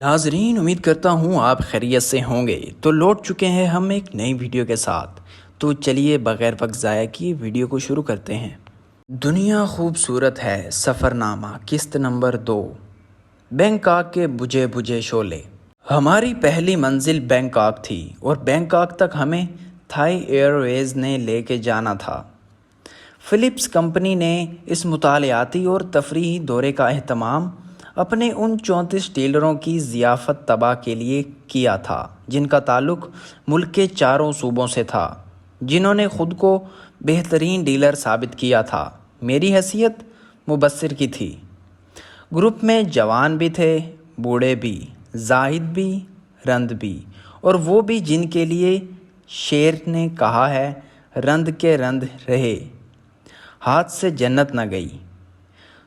ناظرین، امید کرتا ہوں آپ خیریت سے ہوں گے۔ تو لوٹ چکے ہیں ہم ایک نئی ویڈیو کے ساتھ۔ تو چلیے بغیر وقت ضائع کیے ویڈیو کو شروع کرتے ہیں۔ دنیا خوبصورت ہے، سفر نامہ، قسط نمبر 2، بینکاک کے بجھے بجھے شعلے۔ ہماری پہلی منزل بینکاک تھی اور بینکاک تک ہمیں تھائی ایئر ویز نے لے کے جانا تھا۔ فلپس کمپنی نے اس مطالعاتی اور تفریحی دورے کا اہتمام اپنے ان 34 ڈیلروں کی ضیافت تباہ کے لیے کیا تھا جن کا تعلق ملک کے چاروں صوبوں سے تھا، جنہوں نے خود کو بہترین ڈیلر ثابت کیا تھا۔ میری حیثیت مبصر کی تھی۔ گروپ میں جوان بھی تھے، بوڑھے بھی، زاہد بھی، رند بھی، اور وہ بھی جن کے لیے شعر نے کہا ہے، رند کے رند رہے، ہاتھ سے جنت نہ گئی۔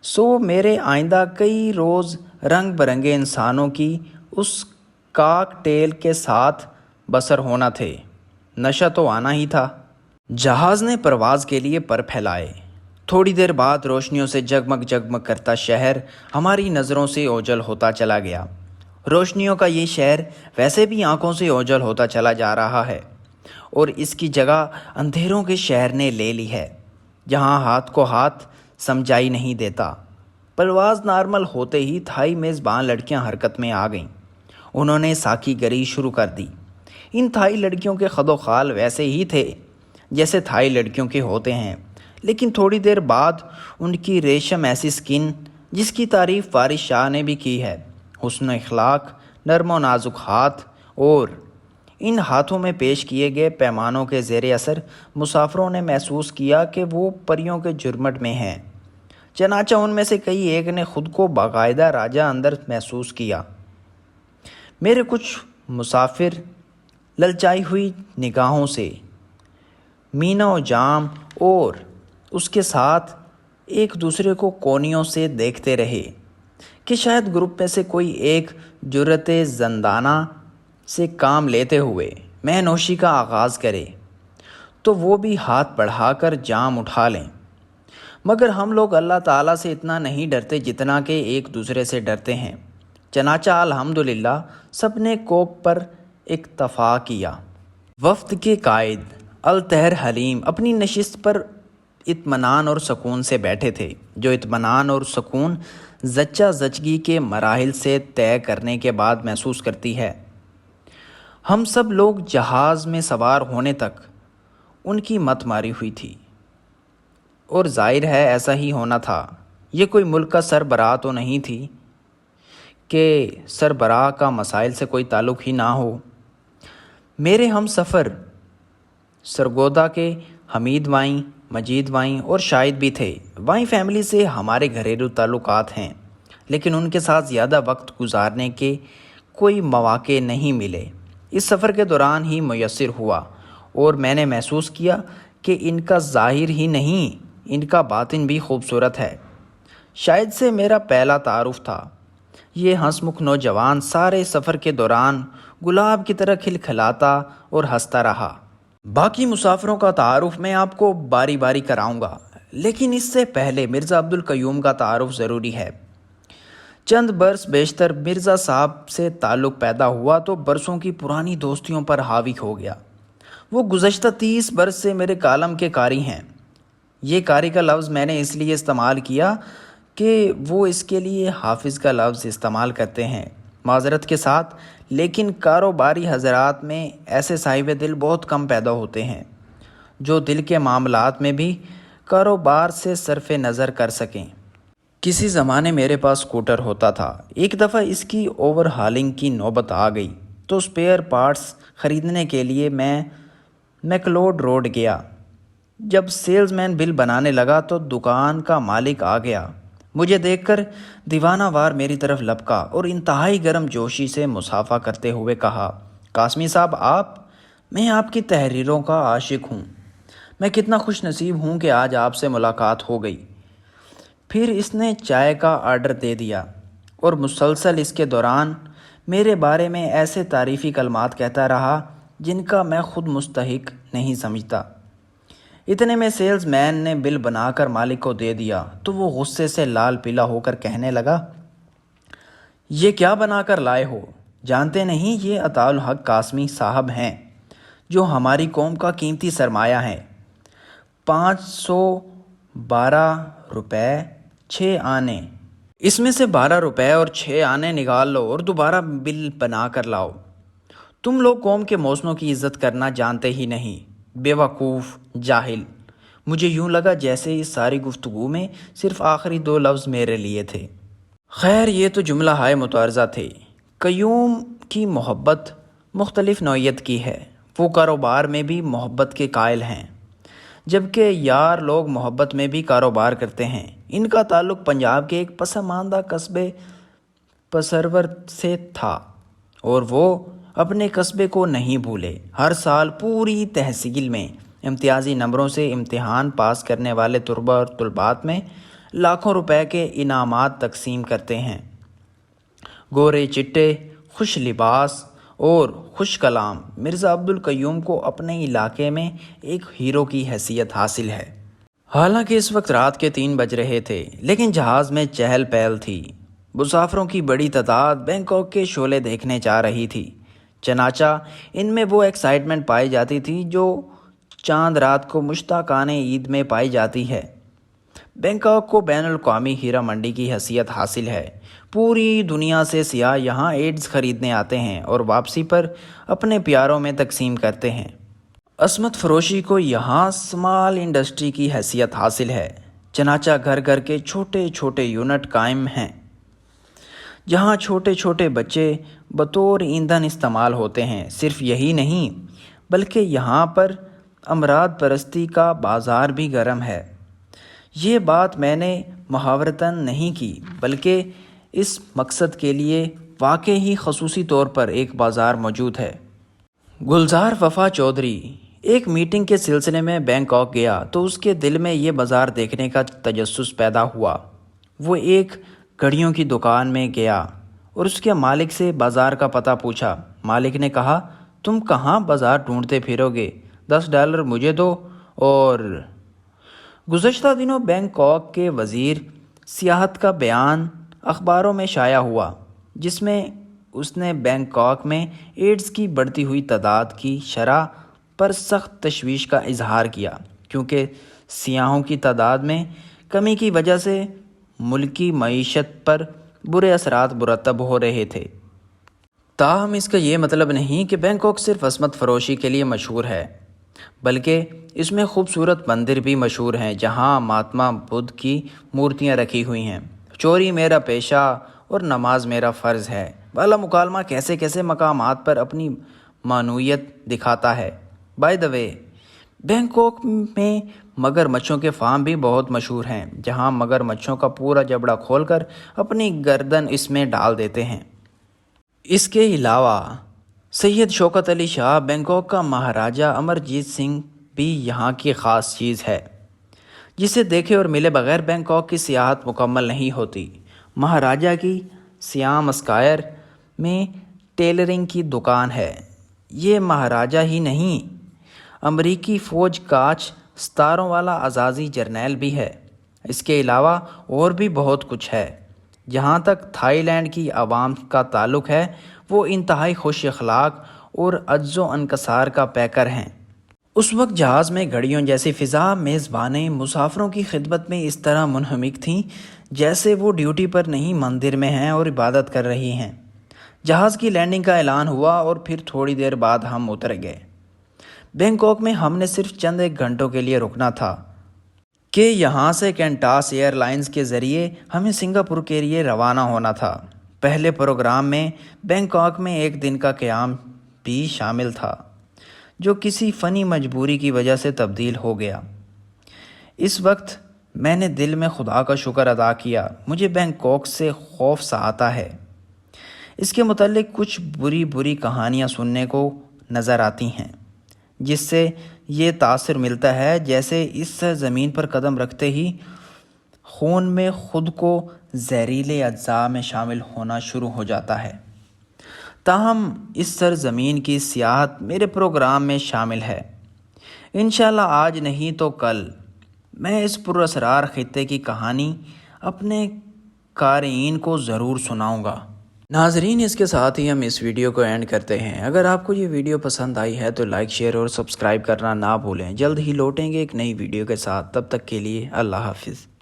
سو میرے آئندہ کئی روز رنگ برنگے انسانوں کی اس کاک ٹیل کے ساتھ بسر ہونا تھے۔ نشہ تو آنا ہی تھا۔ جہاز نے پرواز کے لیے پر پھیلائے۔ تھوڑی دیر بعد روشنیوں سے جگمگ جگمگ کرتا شہر ہماری نظروں سے اوجھل ہوتا چلا گیا۔ روشنیوں کا یہ شہر ویسے بھی آنکھوں سے اوجھل ہوتا چلا جا رہا ہے، اور اس کی جگہ اندھیروں کے شہر نے لے لی ہے، جہاں ہاتھ کو ہاتھ سمجھائی نہیں دیتا۔ پرواز نارمل ہوتے ہی تھائی میزبان لڑکیاں حرکت میں آ گئیں۔ انہوں نے ساکی گری شروع کر دی۔ ان تھائی لڑکیوں کے خد و خال ویسے ہی تھے جیسے تھائی لڑکیوں کے ہوتے ہیں، لیکن تھوڑی دیر بعد ان کی ریشم ایسی سکن، جس کی تعریف وارث شاہ نے بھی کی ہے، حسن اخلاق، نرم و نازک ہاتھ، اور ان ہاتھوں میں پیش کیے گئے پیمانوں کے زیر اثر مسافروں نے محسوس کیا کہ وہ پریوں کے جھرمٹ میں ہیں۔ چنانچہ ان میں سے کئی ایک نے خود کو باقاعدہ راجہ اندر محسوس کیا۔ میرے کچھ مسافر للچائی ہوئی نگاہوں سے مینا و جام اور اس کے ساتھ ایک دوسرے کو کونیوں سے دیکھتے رہے کہ شاید گروپ میں سے کوئی ایک جرأت زندانہ سے کام لیتے ہوئے مے نوشی کا آغاز کرے تو وہ بھی ہاتھ بڑھا کر جام اٹھا لیں۔ مگر ہم لوگ اللہ تعالیٰ سے اتنا نہیں ڈرتے جتنا کہ ایک دوسرے سے ڈرتے ہیں۔ چنانچہ الحمدللہ سب نے کوک پر اکتفا کیا۔ وفد کے قائد الطاہر حلیم اپنی نشست پر اطمینان اور سکون سے بیٹھے تھے، جو اطمینان اور سکون زچہ زچگی کے مراحل سے طے کرنے کے بعد محسوس کرتی ہے۔ ہم سب لوگ جہاز میں سوار ہونے تک ان کی مت ماری ہوئی تھی، اور ظاہر ہے ایسا ہی ہونا تھا۔ یہ کوئی ملک کا سربراہ تو نہیں تھی کہ سربراہ کا مسائل سے کوئی تعلق ہی نہ ہو۔ میرے ہم سفر سرگودا کے حمید وائیں، مجید وائیں اور شاہد بھی تھے۔ وائیں فیملی سے ہمارے گھریلو تعلقات ہیں، لیکن ان کے ساتھ زیادہ وقت گزارنے کے کوئی مواقع نہیں ملے۔ اس سفر کے دوران ہی میسر ہوا، اور میں نے محسوس کیا کہ ان کا ظاہر ہی نہیں، ان کا باطن بھی خوبصورت ہے۔ شاہد سے میرا پہلا تعارف تھا۔ یہ ہنس مکھ نوجوان سارے سفر کے دوران گلاب کی طرح کھلکھلاتا اور ہنستا رہا۔ باقی مسافروں کا تعارف میں آپ کو باری باری کراؤں گا، لیکن اس سے پہلے مرزا عبدالقیوم کا تعارف ضروری ہے۔ چند برس بیشتر مرزا صاحب سے تعلق پیدا ہوا تو برسوں کی پرانی دوستیوں پر حاوی ہو گیا۔ وہ گزشتہ 30 برس سے میرے کالم کے قاری ہیں۔ یہ قاری کا لفظ میں نے اس لیے استعمال کیا کہ وہ اس کے لیے حافظ کا لفظ استعمال کرتے ہیں۔ معذرت کے ساتھ، لیکن کاروباری حضرات میں ایسے صاحب دل بہت کم پیدا ہوتے ہیں جو دل کے معاملات میں بھی کاروبار سے صرف نظر کر سکیں۔ کسی زمانے میرے پاس اسکوٹر ہوتا تھا۔ ایک دفعہ اس کی اوور ہالنگ کی نوبت آ گئی تو اسپیئر پارٹس خریدنے کے لیے میں میکلوڈ روڈ گیا۔ جب سیلز مین بل بنانے لگا تو دکان کا مالک آ گیا۔ مجھے دیکھ کر دیوانہ وار میری طرف لپکا اور انتہائی گرم جوشی سے مصافحہ کرتے ہوئے کہا، قاسمی صاحب میں آپ کی تحریروں کا عاشق ہوں۔ میں کتنا خوش نصیب ہوں کہ آج آپ سے ملاقات ہو گئی۔ پھر اس نے چائے کا آرڈر دے دیا اور مسلسل اس کے دوران میرے بارے میں ایسے تعریفی کلمات کہتا رہا جن کا میں خود مستحق نہیں سمجھتا۔ اتنے میں سیلز مین نے بل بنا کر مالک کو دے دیا تو وہ غصے سے لال پیلا ہو کر کہنے لگا، یہ کیا بنا کر لائے ہو؟ جانتے نہیں یہ عطاء الحق قاسمی صاحب ہیں جو ہماری قوم کا قیمتی سرمایہ ہیں۔ 512 روپے 6 آنے، اس میں سے 12 روپے اور 6 آنے نکال لو اور دوبارہ بل بنا کر لاؤ۔ تم لوگ قوم کے موسموں کی عزت کرنا جانتے ہی نہیں، بے وقوف، جاہل۔ مجھے یوں لگا جیسے اس ساری گفتگو میں صرف آخری 2 لفظ میرے لیے تھے۔ خیر یہ تو جملہ ہائے متعارضہ تھے۔ قیوم کی محبت مختلف نوعیت کی ہے، وہ کاروبار میں بھی محبت کے قائل ہیں، جبکہ یار لوگ محبت میں بھی کاروبار کرتے ہیں۔ ان کا تعلق پنجاب کے ایک پسماندہ قصبے پسرور سے تھا اور وہ اپنے قصبے کو نہیں بھولے۔ ہر سال پوری تحصیل میں امتیازی نمبروں سے امتحان پاس کرنے والے طلباء اور طالبات میں لاکھوں روپے کے انعامات تقسیم کرتے ہیں۔ گورے چٹے، خوش لباس اور خوش کلام مرزا عبدالقیوم کو اپنے علاقے میں ایک ہیرو کی حیثیت حاصل ہے۔ حالانکہ اس وقت رات کے 3 بج رہے تھے، لیکن جہاز میں چہل پہل تھی۔ مسافروں کی بڑی تعداد بینکاک کے شعلے دیکھنے جا رہی تھی، چنانچہ ان میں وہ ایکسائٹمنٹ پائی جاتی تھی جو چاند رات کو مشتاقان عید میں پائی جاتی ہے۔ بینکاک کو بین الاقوامی ہیرا منڈی کی حیثیت حاصل ہے۔ پوری دنیا سے سیاح یہاں ایڈز خریدنے آتے ہیں اور واپسی پر اپنے پیاروں میں تقسیم کرتے ہیں۔ عصمت فروشی کو یہاں سمال انڈسٹری کی حیثیت حاصل ہے، چنانچہ گھر گھر کے چھوٹے چھوٹے یونٹ قائم ہیں جہاں چھوٹے چھوٹے بچے بطور ایندھن استعمال ہوتے ہیں۔ صرف یہی نہیں بلکہ یہاں پر امراض پرستی کا بازار بھی گرم ہے۔ یہ بات میں نے محاورتاً نہیں کی بلکہ اس مقصد کے لیے واقعی خصوصی طور پر ایک بازار موجود ہے۔ گلزار وفا چودھری ایک میٹنگ کے سلسلے میں بینکاک گیا تو اس کے دل میں یہ بازار دیکھنے کا تجسس پیدا ہوا۔ وہ ایک گھڑیوں کی دکان میں گیا اور اس کے مالک سے بازار کا پتہ پوچھا۔ مالک نے کہا، تم کہاں بازار ڈھونڈتے پھرو گے، $10 مجھے دو۔ اور گزشتہ دنوں بینکاک کے وزیر سیاحت کا بیان اخباروں میں شائع ہوا جس میں اس نے بینکاک میں ایڈز کی بڑھتی ہوئی تعداد کی شرح پر سخت تشویش کا اظہار کیا، کیونکہ سیاحوں کی تعداد میں کمی کی وجہ سے ملکی معیشت پر برے اثرات مرتب ہو رہے تھے۔ تاہم اس کا یہ مطلب نہیں کہ بینکاک صرف عصمت فروشی کے لیے مشہور ہے، بلکہ اس میں خوبصورت مندر بھی مشہور ہیں جہاں مہاتما بدھ کی مورتیاں رکھی ہوئی ہیں۔ چوری میرا پیشہ اور نماز میرا فرض ہے والا مکالمہ کیسے کیسے مقامات پر اپنی معنویت دکھاتا ہے۔ بائی دا وے، بینکاک میں مگر مچھوں کے فارم بھی بہت مشہور ہیں جہاں مگر مچھوں کا پورا جبڑا کھول کر اپنی گردن اس میں ڈال دیتے ہیں۔ اس کے علاوہ سید شوکت علی شاہ بینکاک کا مہاراجہ امرجیت سنگھ بھی یہاں کی خاص چیز ہے جسے دیکھے اور ملے بغیر بینکاک کی سیاحت مکمل نہیں ہوتی۔ مہاراجہ کی سیام اسکائر میں ٹیلرنگ کی دکان ہے۔ یہ مہاراجہ ہی نہیں، امریکی فوج کاچ ستاروں والا اعزازی جرنیل بھی ہے۔ اس کے علاوہ اور بھی بہت کچھ ہے۔ جہاں تک تھائی لینڈ کی عوام کا تعلق ہے وہ انتہائی خوش اخلاق اور عجز و انکسار کا پیکر ہیں۔ اس وقت جہاز میں گھڑیوں جیسی فضا میزبانیں مسافروں کی خدمت میں اس طرح منہمک تھیں جیسے وہ ڈیوٹی پر نہیں مندر میں ہیں اور عبادت کر رہی ہیں۔ جہاز کی لینڈنگ کا اعلان ہوا اور پھر تھوڑی دیر بعد ہم اتر گئے۔ بینکاک میں ہم نے صرف چند ایک گھنٹوں کے لیے رکنا تھا کہ یہاں سے کینٹاس ایئر لائنز کے ذریعے ہمیں سنگاپور کے لیے روانہ ہونا تھا۔ پہلے پروگرام میں بینکاک میں ایک دن کا قیام بھی شامل تھا جو کسی فنی مجبوری کی وجہ سے تبدیل ہو گیا۔ اس وقت میں نے دل میں خدا کا شکر ادا کیا۔ مجھے بینکاک سے خوف سا آتا ہے۔ اس کے متعلق کچھ بری کہانیاں سننے کو نظر آتی ہیں جس سے یہ تاثر ملتا ہے جیسے اس سرزمین پر قدم رکھتے ہی خون میں خود کو زہریلے اجزاء میں شامل ہونا شروع ہو جاتا ہے۔ تاہم اس سرزمین کی سیاحت میرے پروگرام میں شامل ہے۔ انشاءاللہ آج نہیں تو کل میں اس پراسرار خطے کی کہانی اپنے قارئین کو ضرور سناؤں گا۔ ناظرین اس کے ساتھ ہی ہم اس ویڈیو کو اینڈ کرتے ہیں۔ اگر آپ کو یہ ویڈیو پسند آئی ہے تو لائک شیئر اور سبسکرائب کرنا نہ بھولیں۔ جلد ہی لوٹیں گے ایک نئی ویڈیو کے ساتھ، تب تک کے لیے اللہ حافظ۔